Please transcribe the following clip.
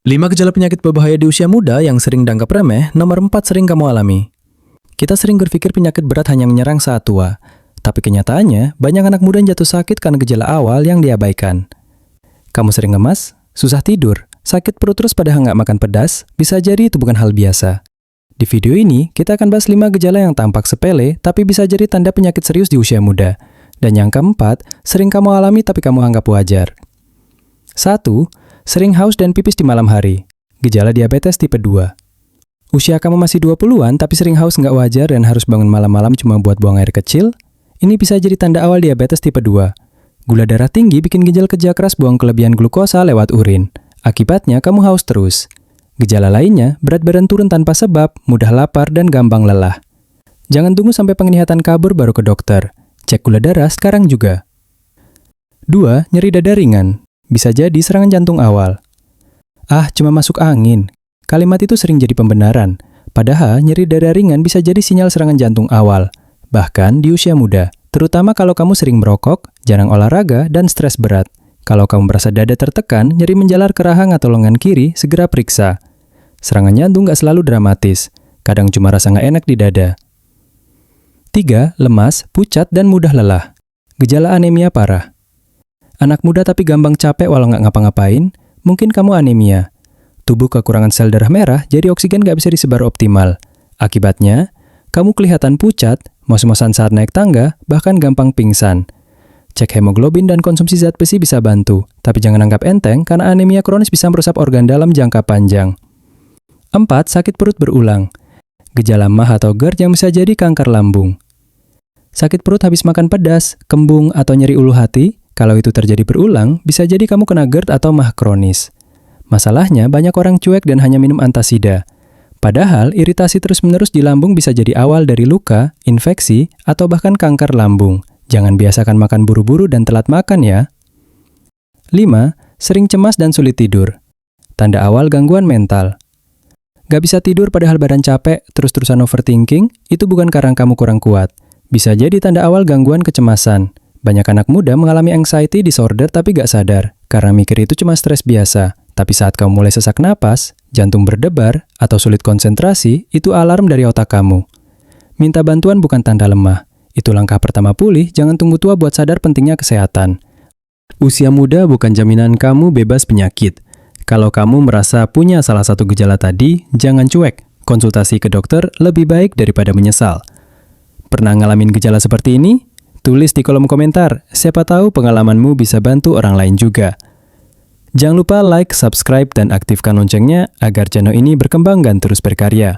5 gejala penyakit berbahaya di usia muda yang sering dianggap remeh. Nomor 4 sering kamu alami. Kita sering berpikir penyakit berat hanya menyerang saat tua. Tapi kenyataannya, banyak anak muda yang jatuh sakit karena gejala awal yang diabaikan. Kamu sering lemas, susah tidur, sakit perut terus padahal nggak makan pedas, bisa jadi itu bukan hal biasa. Di video ini, kita akan bahas 5 gejala yang tampak sepele, tapi bisa jadi tanda penyakit serius di usia muda. Dan yang keempat, sering kamu alami tapi kamu anggap wajar. 1. Sering haus dan pipis di malam hari. Gejala diabetes tipe 2. Usia kamu masih 20-an tapi sering haus nggak wajar dan harus bangun malam-malam cuma buat buang air kecil? Ini bisa jadi tanda awal diabetes tipe 2. Gula darah tinggi bikin ginjal kerja keras buang kelebihan glukosa lewat urin. Akibatnya kamu haus terus. Gejala lainnya, berat badan turun tanpa sebab, mudah lapar dan gampang lelah. Jangan tunggu sampai penglihatan kabur baru ke dokter. Cek gula darah sekarang juga. 2. Nyeri dada ringan. Bisa jadi serangan jantung awal. Ah, cuma masuk angin. Kalimat itu sering jadi pembenaran. Padahal nyeri dada ringan bisa jadi sinyal serangan jantung awal. Bahkan di usia muda. Terutama kalau kamu sering merokok, jarang olahraga, dan stres berat. Kalau kamu merasa dada tertekan, nyeri menjalar ke rahang atau lengan kiri, segera periksa. Serangan jantung nggak selalu dramatis. Kadang cuma rasa nggak enak di dada. 3. Lemas, pucat, dan mudah lelah. Gejala anemia parah. Anak muda tapi gampang capek walau nggak ngapa-ngapain, mungkin kamu anemia. Tubuh kekurangan sel darah merah, jadi oksigen nggak bisa disebar optimal. Akibatnya, kamu kelihatan pucat, mos-mosan saat naik tangga, bahkan gampang pingsan. Cek hemoglobin dan konsumsi zat besi bisa bantu, tapi jangan anggap enteng karena anemia kronis bisa merusak organ dalam jangka panjang. 4. Sakit perut berulang. Gejala MAH atau GERD yang bisa jadi kanker lambung. Sakit perut habis makan pedas, kembung, atau nyeri ulu hati. Kalau itu terjadi berulang, bisa jadi kamu kena GERD atau MAH kronis. Masalahnya, banyak orang cuek dan hanya minum antasida. Padahal, iritasi terus-menerus di lambung bisa jadi awal dari luka, infeksi, atau bahkan kanker lambung. Jangan biasakan makan buru-buru dan telat makan ya. 5. Sering cemas dan sulit tidur. Tanda awal gangguan mental. Gak bisa tidur padahal badan capek, terus-terusan overthinking, itu bukan karena kamu kurang kuat. Bisa jadi tanda awal gangguan kecemasan. Banyak anak muda mengalami anxiety disorder tapi gak sadar, karena mikir itu cuma stres biasa. Tapi saat kamu mulai sesak napas, jantung berdebar, atau sulit konsentrasi, itu alarm dari otak kamu. Minta bantuan bukan tanda lemah. Itu langkah pertama pulih, jangan tunggu tua buat sadar pentingnya kesehatan. Usia muda bukan jaminan kamu bebas penyakit. Kalau kamu merasa punya salah satu gejala tadi, jangan cuek. Konsultasi ke dokter lebih baik daripada menyesal. Pernah ngalamin gejala seperti ini? Tulis di kolom komentar, siapa tahu pengalamanmu bisa bantu orang lain juga. Jangan lupa like, subscribe, dan aktifkan loncengnya agar channel ini berkembang dan terus berkarya.